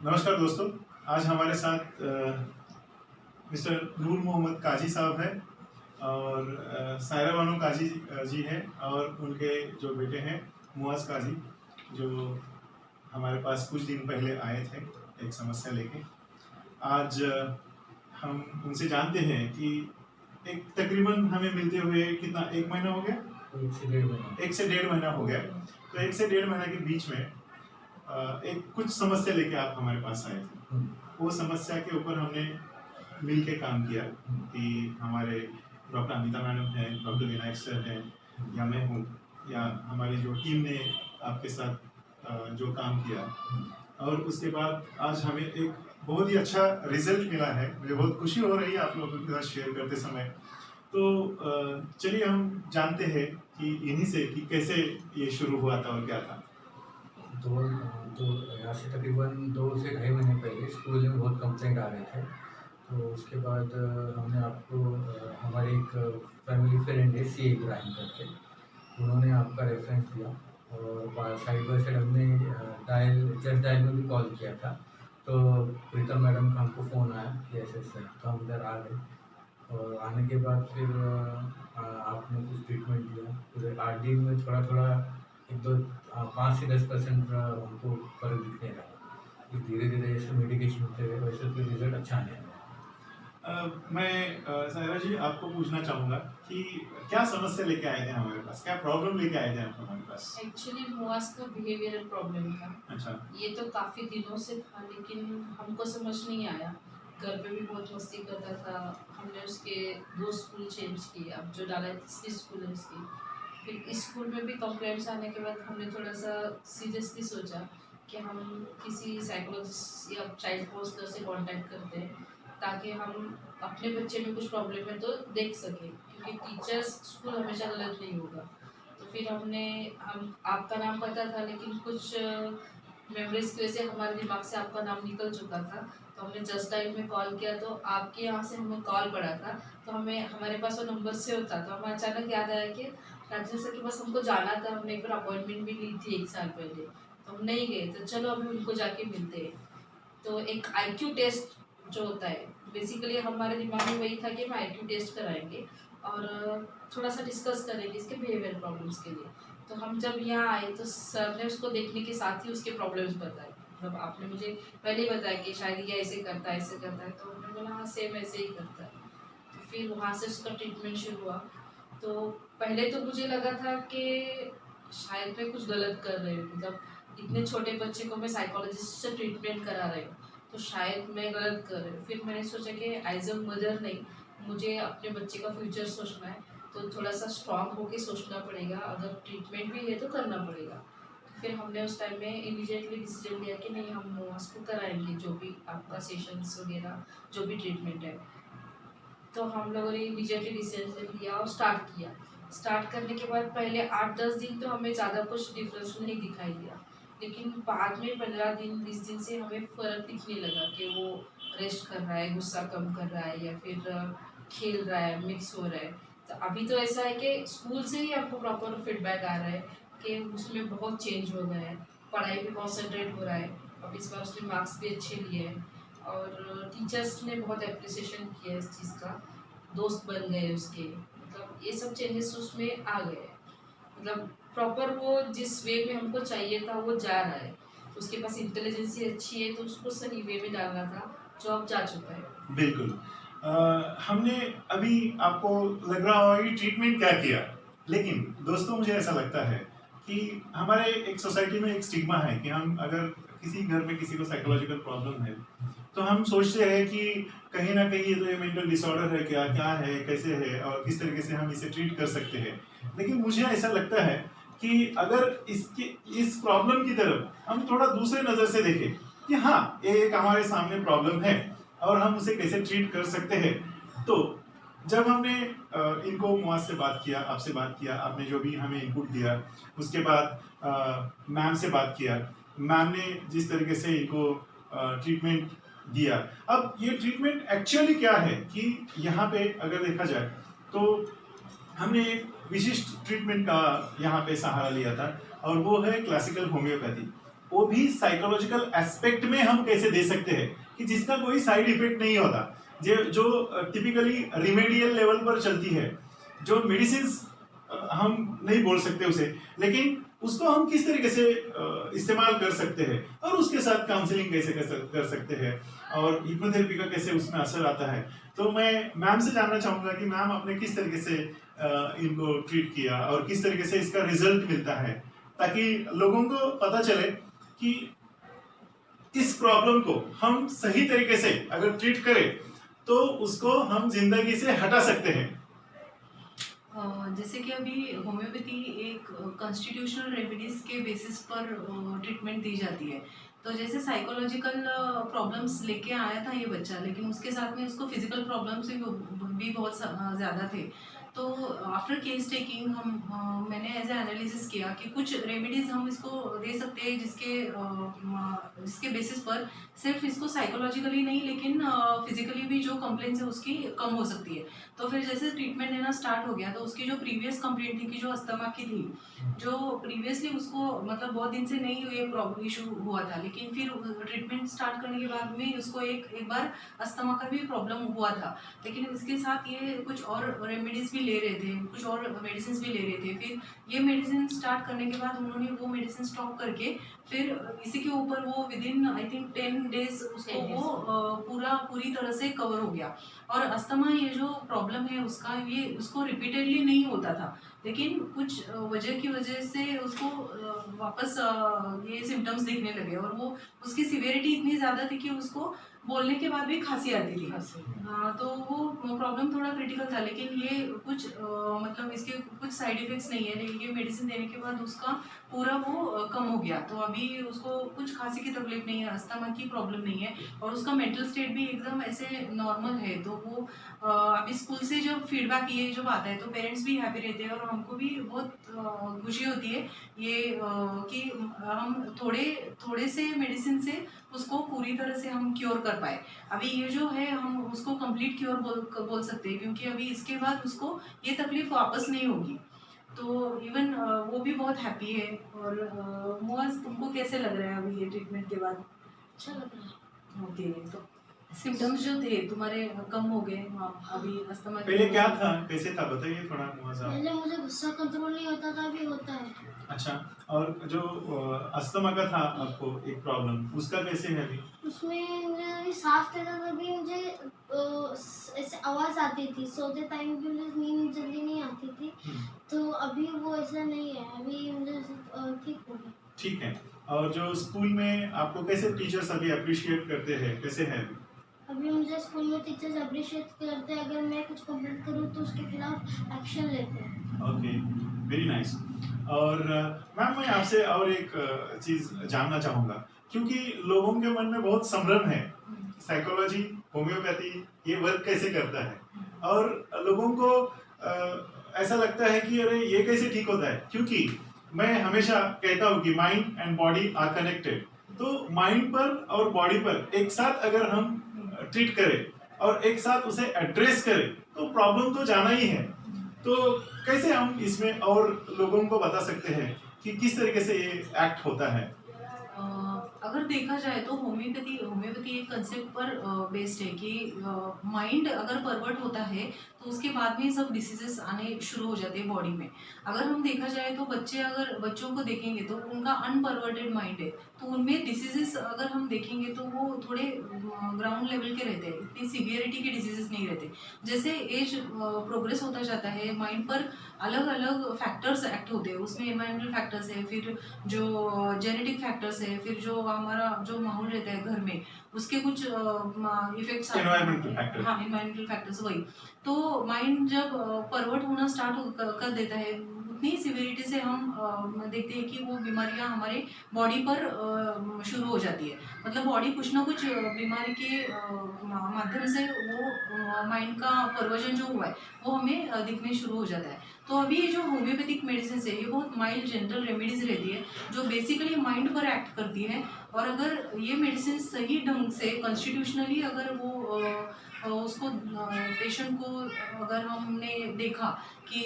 नमस्कार दोस्तों। आज हमारे साथ मिस्टर नूर मोहम्मद काजी साहब हैं और सायरा बानो काजी जी हैं और उनके जो बेटे हैं मुआज काजी, जो हमारे पास कुछ दिन पहले आए थे एक समस्या लेके। आज हम उनसे जानते हैं कि एक तकरीबन हमें मिलते हुए कितना, एक महीना हो गया? 1 से 1.5 महीना। 1 से 1.5 महीना हो गया। तो 1 से 1.5 महीना के बीच में एक कुछ समस्या लेके आप हमारे पास आए थे। वो समस्या के ऊपर हमने मिल के काम किया कि हमारे डॉक्टर अमिता मैडम हैं, डॉक्टर विनायक सर हैं, या मैं हूँ, या हमारी जो टीम ने आपके साथ जो काम किया, और उसके बाद आज हमें एक बहुत ही अच्छा रिजल्ट मिला है। मुझे बहुत खुशी हो रही है आप लोगों के साथ शेयर करते समय। तो चलिए हम जानते हैं कि इन्हीं से कि कैसे ये शुरू हुआ था और क्या था। दो दो यहाँ से तकरीबन 2 से 2.5 महीने पहले स्कूल में बहुत कंप्लेंट आ रहे थे। तो उसके बाद हमने आपको हमारे एक फैमिली फ्रेंड है सी इब्राहिम करके, उन्होंने आपका रेफरेंस दिया और साइड बाय साइड हमने जस्ट डायल में भी कॉल किया था। तो प्रीतम मैडम का हमको फ़ोन आया कि ऐसे ऐसे, तो हम इधर आ गए और आने के बाद फिर आपने कुछ ट्रीटमेंट दिया। फिर 8 दिन में थोड़ा थोड़ा 5 से 10% हमको फ़र्क दिखने लगा। फिर धीरे धीरे जैसे मेडिकेशन होते गए वैसे फिर रिजल्ट अच्छा आने लगा। मैं सायरा जी आपको पूछना चाहूँगा कि क्या समस्या लेके आए थे हमारे पास, क्या प्रॉब्लम लेके आए थे आप हमारे पास? एक्चुअली मुआज का बिहेवियरल प्रॉब्लम था। अच्छा। ये तो काफ़ी दिनों से था, लेकिन हमको समझ नहीं आया। घर पे भी बहुत मस्ती करता था। हमने उसके 2 स्कूल चेंज किए, अब जो डाला है तीसरी स्कूल है उसकी। फिर इस स्कूल में भी कंप्लेंट्स आने के बाद हमने थोड़ा सा सीरियसली सोचा कि हम किसी साइकोलॉजिस्ट या चाइल्ड काउंसलर से कांटेक्ट करते हैं, ताकि हम अपने बच्चे में कुछ प्रॉब्लम है तो देख सकें, क्योंकि टीचर्स स्कूल हमेशा गलत नहीं होगा। तो फिर हम आपका नाम पता था, लेकिन कुछ मेमोरीज की वजह से हमारे दिमाग से आपका नाम निकल चुका था। तो हमने जस्ट टाइम में कॉल किया, तो आपके यहाँ से हमें कॉल पड़ा था। तो हमें हमारे पास वो नंबर से होता, तो हमें अचानक याद आया कि राजेंद्र सर के पास हमको जाना था। हमने एक बार अपॉइंटमेंट भी ली थी 1 साल पहले, तो हम नहीं गए। तो चलो अभी उनको जाके मिलते हैं। तो एक IQ टेस्ट जो होता है, बेसिकली हमारे दिमाग में वही था कि हम IQ टेस्ट कराएंगे और थोड़ा सा डिस्कस करेंगे इसके बिहेवियर प्रॉब्लम्स के लिए। तो हम जब यहाँ आए तो सर ने उसको देखने के साथ ही उसके प्रॉब्लम्स बताए। मतलब आपने मुझे पहले ही बताया कि शायद ये ऐसे करता है ऐसे करता है, तो हमने बोला हाँ सेम ऐसे ही करता है। तो फिर वहाँ से उसका ट्रीटमेंट शुरू हुआ। तो पहले तो मुझे लगा था कि शायद मैं कुछ गलत कर रही हूँ, मतलब इतने छोटे बच्चे को मैं साइकोलॉजिस्ट से ट्रीटमेंट करा रही हूँ, तो शायद मैं गलत कर रही हूँ। फिर मैंने सोचा कि एज अ मदर नहीं, मुझे अपने बच्चे का फ्यूचर सोचना है, तो थोड़ा सा स्ट्रांग होके सोचना पड़ेगा। अगर ट्रीटमेंट भी है तो करना पड़ेगा। तो फिर हमने उस टाइम में इमीडिएटली डिसीजन लिया कि नहीं, हम उसको कराएंगे, जो भी आपका सेशंस वगैरह जो भी ट्रीटमेंट है। तो हम लोगों ने इमीडिएटली डिसीजन लिया और स्टार्ट किया। स्टार्ट करने के बाद पहले 8-10 दिन तो हमें ज़्यादा कुछ डिफरेंस नहीं दिखाई दिया, लेकिन बाद में 15 दिन 20 दिन से हमें फ़र्क दिखने लगा कि वो रेस्ट कर रहा है, गुस्सा कम कर रहा है, या फिर खेल रहा है, मिक्स हो रहा है। तो अभी तो ऐसा है कि स्कूल से ही आपको प्रॉपर फीडबैक आ रहा है कि उसमें बहुत चेंज हो गया है, पढ़ाई पे कॉन्सेंट्रेट हो रहा है। अब इस बार उसने मार्क्स भी अच्छे लिए हैं और टीचर्स ने बहुत एप्रिसिएशन किया इस चीज़ का, दोस्त बन गए उसके। मतलब ये सब चेंजेस उसमें आ गए हैं। मतलब प्रॉपर वो जिस वे में हमको चाहिए था वो जा रहा है। उसके पास इंटेलिजेंसी अच्छी है, तो उसको सही वे में डालना था, जो अब जा चुका है। बिल्कुल। हमने अभी आपको लग रहा होगा कि ट्रीटमेंट क्या किया, लेकिन दोस्तों मुझे ऐसा लगता है कि हमारे एक सोसाइटी में एक स्टिग्मा है कि हम अगर किसी घर में किसी को साइकोलॉजिकल प्रॉब्लम है तो हम सोचते हैं कि कहीं ना कहीं ये तो ये मेंटल डिसऑर्डर है, क्या क्या है, कैसे है और किस तरीके से हम इसे ट्रीट कर सकते हैं। लेकिन मुझे ऐसा लगता है कि अगर इस प्रॉब्लम की तरफ हम थोड़ा दूसरे नज़र से देखें कि हाँ ये एक हमारे सामने प्रॉब्लम है और हम उसे कैसे ट्रीट कर सकते हैं। तो जब हमने इनको मुआज से बात किया, आपसे बात किया, आपने जो भी हमें इनपुट दिया, उसके बाद मैम से बात किया, मैम ने जिस तरीके से इनको ट्रीटमेंट दिया। अब ये ट्रीटमेंट एक्चुअली क्या है कि यहाँ पे अगर देखा जाए तो हमने एक विशिष्ट ट्रीटमेंट का यहाँ पे सहारा लिया था और वो है क्लासिकल होम्योपैथी। वो भी साइकोलॉजिकल एस्पेक्ट में हम कैसे दे सकते हैं कि जिसका कोई साइड इफेक्ट नहीं होता, जो टिपिकली रिमेडियल लेवल पर चलती है, जो मेडिसिन हम नहीं बोल सकते उसे, लेकिन उसको हम किस तरीके से इस्तेमाल कर सकते हैं और उसके साथ काउंसलिंग कैसे कर सकते हैं और हिप्नोथेरेपी का कैसे उसमें असर आता है। तो मैं मैम से जानना चाहूँगा कि मैम आपने किस तरीके से इनको ट्रीट किया और किस तरीके से इसका रिजल्ट मिलता है, ताकि लोगों को पता चले कि इस प्रॉब्लम को हम सही तरीके से अगर ट्रीट करें तो उसको हम जिंदगी से हटा सकते हैं। जैसे कि अभी होम्योपैथी एक कॉन्स्टिट्यूशनल रेमेडीज के बेसिस पर ट्रीटमेंट दी जाती है। तो जैसे साइकोलॉजिकल प्रॉब्लम्स लेके आया था ये बच्चा, लेकिन उसके साथ में उसको फिजिकल प्रॉब्लम्स भी बहुत ज़्यादा थे। तो आफ्टर केस टेकिंग मैंने एज ए एनालिसिस किया कि कुछ रेमेडीज़ हम इसको दे सकते हैं जिसके बेसिस पर सिर्फ इसको साइकोलॉजिकली नहीं लेकिन फिजिकली भी जो कंप्लेंट्स है उसकी कम हो सकती है। तो फिर जैसे ट्रीटमेंट लेना स्टार्ट हो गया तो उसकी जो प्रीवियस कंप्लेंट थी कि जो अस्थमा की थी, जो प्रीवियसली उसको मतलब बहुत दिन से नहीं ये प्रॉब्लम इशू हुआ था, लेकिन फिर ट्रीटमेंट स्टार्ट करने के बाद में उसको एक बार अस्थमा का भी प्रॉब्लम हुआ था। लेकिन इसके साथ ये कुछ और रेमेडीज़ भी ले रहे थे, कुछ और मेडिसिन भी ले रहे थे। फिर ये मेडिसिन स्टार्ट करने के बाद उन्होंने वो मेडिसिन स्टॉप करके फिर इसी के ऊपर वो विदिन आई थिंक 10 डेज उसको वो पूरी तरह से कवर हो गया। और अस्थमा ये जो प्रॉब्लम है उसका ये उसको रिपीटेडली नहीं होता था, लेकिन कुछ वजह की वजह से उसको वापस ये सिम्टम्स दिखने लगे और वो उसकी सिवियरिटी इतनी ज़्यादा थी कि उसको बोलने के बाद भी खांसी आती थी। तो वो प्रॉब्लम थोड़ा क्रिटिकल था, लेकिन ये कुछ मतलब इसके कुछ साइड इफ़ेक्ट्स नहीं है, लेकिन ये मेडिसिन देने के बाद उसका पूरा वो कम हो गया। तो अभी उसको कुछ खांसी की तकलीफ नहीं है, अस्थमा की प्रॉब्लम नहीं है और उसका मेंटल स्टेट भी एकदम ऐसे नॉर्मल है। तो वो अभी स्कूल से जब फीडबैक ये जब आता है तो पेरेंट्स भी हैप्पी रहते हैं और हमको भी बहुत खुशी होती है ये कि हम थोड़े से मेडिसिन से उसको पूरी तरह से हम क्योर कर पाए। अभी ये जो है हम उसको कंप्लीट क्योर बोल सकते हैं, क्योंकि अभी इसके बाद उसको ये तकलीफ वापस नहीं होगी। तो इवन वो भी बहुत हैप्पी है। और मुआज, तुमको कैसे लग रहा है अभी ये ट्रीटमेंट के बाद? अच्छा लग रहा है। ओके, तो सिम्टम्स जो थे तुम्हारे कम हो गए अभी अस्थमा के? पहले क्या था, कैसे था, बताइए थोड़ा मुआजा। पहले मुझे गुस्सा कंट्रोल नहीं होता था, अभी होता है। अच्छा, और जो अस्थमा का था आपको एक प्रॉब्लम, उसका कैसे है अभी? उसमें मुझे अभी सांस लेता था, अभी मुझे ऐसे आवाज़ आती थी, सोते टाइम भी मुझे नींद जल्दी नहीं आती थी। तो अभी वो ऐसा नहीं है, अभी मुझे ठीक हो गया। ठीक है। और जो स्कूल में आपको कैसे टीचर्स अभी अप्रिशिएट करते हैं, कैसे है अभी? अभी मुझे स्कूल में टीचर्स अप्रिशिएट करते हैं, अगर मैं कुछ कंप्लेंट करूँ तो उसके खिलाफ एक्शन लेते हैं। Okay, very nice. और मैम मैं आपसे और एक चीज़ जानना चाहूँगा, क्योंकि लोगों के मन में बहुत संभ्रम है, साइकोलॉजी, होम्योपैथी ये वर्क कैसे करता है, और लोगों को ऐसा लगता है कि अरे ये कैसे ठीक होता है, क्योंकि मैं हमेशा कहता हूँ कि mind and body are connected. तो माइंड पर और बॉडी पर एक साथ अगर हम ट्रीट करें और एक साथ उसे एड्रेस करें तो प्रॉब्लम तो जाना ही है। तो कैसे हम इसमें और लोगों को बता सकते हैं कि किस तरीके से ये एक्ट होता है? अगर देखा जाए तो होम्योपैथी एक कंसेप्ट पर बेस्ड है कि माइंड अगर परवर्ट होता है तो उसके बाद में सब डिसीजेस आने शुरू हो जाते हैं बॉडी में। अगर हम देखा जाए तो बच्चों को देखेंगे तो उनका अनपरवर्टेड माइंड है, तो उनमें डिसीजेस अगर हम देखेंगे तो वो थोड़े ग्राउंड लेवल के रहते हैं, इतनी सीवियरिटी के डिसीजेस नहीं रहते। जैसे एज प्रोग्रेस होता जाता है माइंड पर अलग अलग फैक्टर्स एक्ट होते हैं, उसमें एनवायरमेंटल फैक्टर्स है, फिर जो जेनेटिक फैक्टर्स है, फिर जो हमारा जो माहौल रहता है घर में उसके कुछ इफेक्ट्स एनवायरमेंटल फैक्टर। हाँ, एनवायरमेंटल फैक्टर्स वही। तो माइंड जब परवर्ट होना स्टार्ट कर देता है उतनी सिवियरिटी से हम देखते हैं कि वो बीमारियां हमारे बॉडी पर शुरू हो जाती है। मतलब बॉडी कुछ ना कुछ बीमारी के माध्यम से वो माइंड का परवर्जन जो हुआ है वो हमें दिखने शुरू हो जाता है। तो अभी ये जो होम्योपैथिक मेडिसिन है ये बहुत माइल्ड जनरल रेमेडीज रहती है जो बेसिकली माइंड पर एक्ट करती है। और अगर ये मेडिसिन सही ढंग से कॉन्स्टिट्यूशनली अगर वो उसको पेशेंट को अगर हमने देखा कि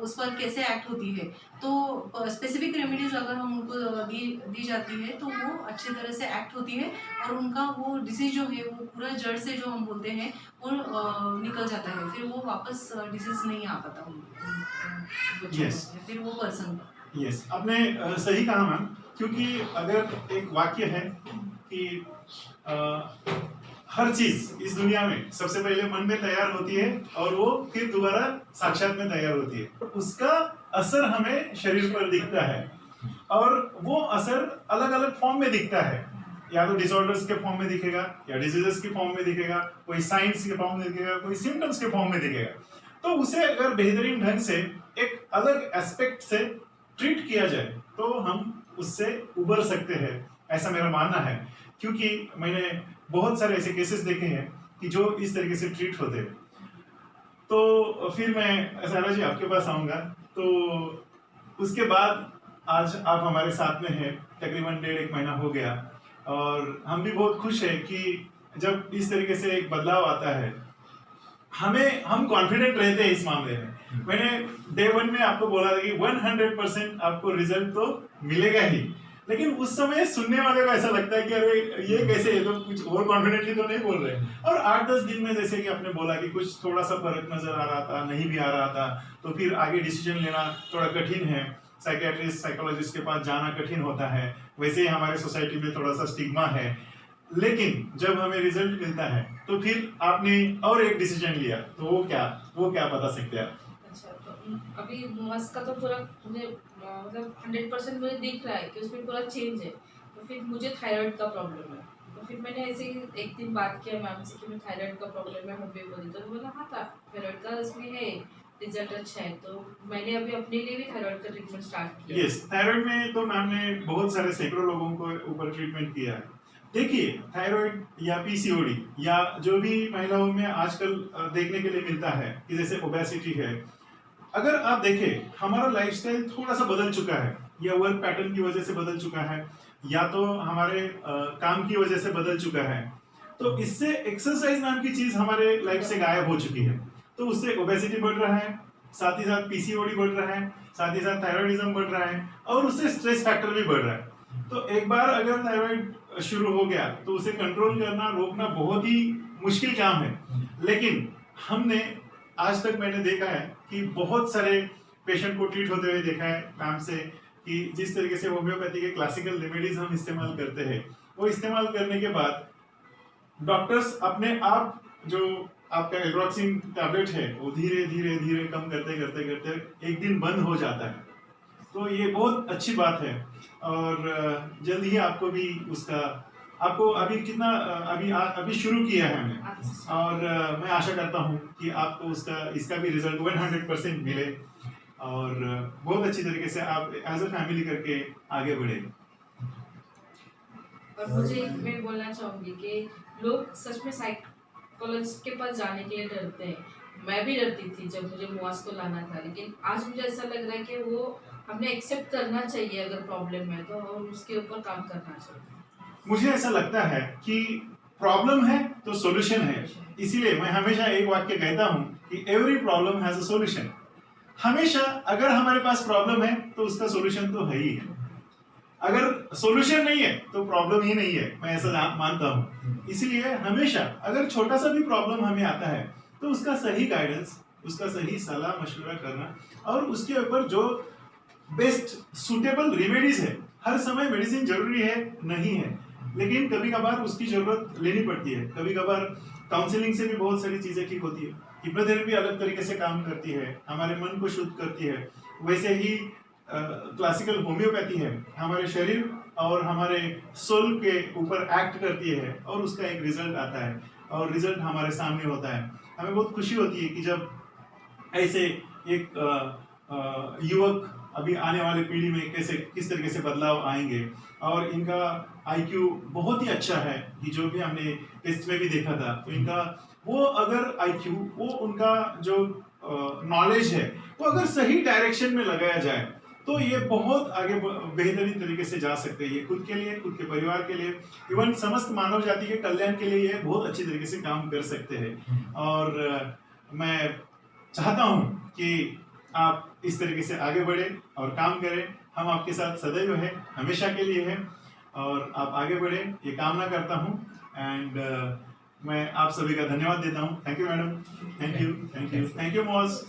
उस पर कैसे एक्ट होती है तो स्पेसिफिक रेमेडीज अगर हम उनको दी जाती है तो वो अच्छी तरह से एक्ट होती है और उनका वो डिसीज जो है वो पूरा जड़ से जो हम बोलते हैं वो निकल जाता है, फिर वो वापस डिसीज नहीं आ पाता बच्चों Yes. को, फिर वो पर्सन यस आपने सही कहा मैम, क्योंकि अगर एक वाक्य है कि हर चीज इस दुनिया में सबसे पहले मन में तैयार होती है और वो फिर दोबारा साक्षात में तैयार होती है, उसका असर हमें शरीर पर दिखता है और वो असर अलग अलग फॉर्म में दिखता है, या तो डिसऑर्डर्स के फॉर्म में दिखेगा या डिजीजेस के फॉर्म में दिखेगा, कोई साइंस के फॉर्म में दिखेगा, कोई सिम्टम्स के फॉर्म में दिखेगा। तो उसे अगर बेहतरीन ढंग से एक अलग एस्पेक्ट से ट्रीट किया जाए तो हम उससे उबर सकते हैं, ऐसा मेरा मानना है। क्योंकि मैंने बहुत सारे ऐसे केसेस देखे हैं कि जो इस तरीके से ट्रीट होते हैं। तो फिर मैं सारा जी आपके पास आऊँगा, तो उसके बाद आज आप हमारे साथ में हैं, तकरीबन 1.5 महीना हो गया और हम भी बहुत खुश हैं कि जब इस तरीके से एक बदलाव आता है हम कॉन्फिडेंट रहते हैं इस मामले में। मैंने डे 1 में आपको बोला था कि 100% आपको रिजल्ट तो मिलेगा ही, लेकिन उस समय सुनने वाले को ऐसा लगता है कि अरे ये कैसे, ये तो कुछ और कॉन्फिडेंटली तो नहीं बोल रहे। और 8-10 दिन में जैसे कि आपने बोला कि कुछ थोड़ा सा फर्क नजर आ रहा था, नहीं भी आ रहा था, तो फिर आगे डिसीजन लेना थोड़ा कठिन है, साइकियाट्रिस्ट साइकोलॉजिस्ट के पास जाना कठिन होता है, वैसे ही हमारे सोसाइटी में थोड़ा सा स्टिग्मा है। लेकिन जब हमें रिजल्ट मिलता है तो फिर आपने और एक डिसीजन लिया, तो वो क्या बता सकते हैं आप? अच्छा, तो अभी मस्क का तो पूरा मुझे मतलब 100% मुझे दिख रहा है कि उसमें पूरा चेंज है। तो फिर मुझे थायराइड का प्रॉब्लम है, तो फिर मैंने ऐसे ही एक दिन बात किया मैम से कि मैं थायराइड का प्रॉब्लम है होम्योपैथी, तो बोला हाँ था थायराइड का इसमें है, रिजल्ट अच्छा है। तो मैंने अभी अपने लिए भी थायराइड का ट्रीटमेंट स्टार्ट किया। यस, थायराइड में तो मैम ने बहुत सारे सैकड़ों लोगों को ऊपर ट्रीटमेंट किया है। देखिए, थायराइड या पीसीओडी या जो भी महिलाओं में आजकल देखने के लिए मिलता है कि जैसे ओबेसिटी है, अगर आप देखें हमारा लाइफस्टाइल थोड़ा सा बदल चुका है, या वर्क पैटर्न की वजह से बदल चुका है, या तो हमारे काम की वजह से बदल चुका है, तो इससे एक्सरसाइज नाम की चीज हमारे लाइफ से गायब हो चुकी है। तो उससे ओबेसिटी बढ़ रहा है, साथ ही साथ पीसीओडी बढ़ रहा है, साथ ही साथ थायराइडिज्म बढ़ रहा है और उससे स्ट्रेस फैक्टर भी बढ़ रहा है। तो एक बार अगर थायराइड शुरू हो गया तो उसे कंट्रोल करना, रोकना बहुत ही मुश्किल काम है। लेकिन हमने आज तक मैंने देखा है कि बहुत सारे पेशेंट को ट्रीट होते हुए देखा है मैम से कि जिस तरीके से होम्योपैथी के क्लासिकल रेमेडीज हम इस्तेमाल करते हैं, वो इस्तेमाल करने के बाद डॉक्टर्स अपने आप जो आपका एल्ड्रोक्सिन टैबलेट है वो धीरे धीरे धीरे कम करते करते करते एक दिन बंद हो जाता है। तो ये बहुत अच्छी बात है और जल्द ही आपको भी उसका, आपको अभी कितना अभी शुरू किया है हमने, और मैं आशा करता हूँ कि आपको इसका भी रिजल्ट 100% मिले और बहुत अच्छी तरीके से आप एज अ फैमिली करके आगे बढ़े। और मुझे मैं बोलना चाहूँगी कि लोग सच में साइकोलॉजिस्ट के पास जाने के लिए डरते हैं। मैं भी डरती थी जब मुझे मुआस को लाना था, लेकिन आज मुझे ऐसा लग रहा है कि वो हमने एक्सेप्ट करना चाहिए, अगर प्रॉब्लम है तो, और उसके ऊपर काम करना चाहिए। मुझे ऐसा लगता है कि प्रॉब्लम है तो सॉल्यूशन है, इसीलिए मैं हमेशा एक वाक्य कहता हूँ कि every problem has a solution. हमेशा अगर हमारे पास प्रॉब्लम है तो उसका सॉल्यूशन तो है ही है, अगर सॉल्यूशन नहीं है तो प्रॉब्लम ही नहीं है, मैं ऐसा मानता हूँ। इसलिए हमेशा अगर छोटा सा भी प्रॉब्लम हमें आता है तो उसका सही गाइडेंस, उसका सही सलाह मशवरा करना और उसके ऊपर जो बेस्ट सुटेबल रेमेडीज है, हर समय मेडिसिन जरूरी है नहीं है, लेकिन कभी कभार उसकी जरूरत लेनी पड़ती है। कभी कभार काउंसलिंग से भी बहुत सारी चीजें ठीक होती है, हिप्नोथेरेपी अलग तरीके से काम करती है, हमारे मन को शुद्ध करती है। वैसे ही क्लासिकल होम्योपैथी है, हमारे शरीर और हमारे सोल के ऊपर एक्ट करती है और उसका एक रिजल्ट आता है और रिजल्ट हमारे सामने होता है। हमें बहुत खुशी होती है कि जब ऐसे एक युवक अभी आने वाले पीढ़ी में किस तरीके से बदलाव आएंगे, और इनका आईक्यू बहुत ही अच्छा है कि जो भी हमने टेस्ट में भी देखा था, तो इनका वो अगर आईक्यू, वो उनका जो नॉलेज है तो अगर सही डायरेक्शन में लगाया जाए तो ये बहुत आगे बेहतरीन तरीके से जा सकते हैं। ये खुद के लिए, खुद के परिवार के लिए, इवन समस्त मानव जाति के कल्याण के लिए ये बहुत अच्छी तरीके से काम कर सकते हैं। और मैं चाहता हूं कि आप इस तरीके से आगे बढ़े और काम करें। हम आपके साथ सदैव हैं, हमेशा के लिए हैं, और आप आगे बढ़े ये कामना करता हूं। एंड मैं आप सभी का धन्यवाद देता हूं। Thank you madam, thank you, thank you, thank you Moj.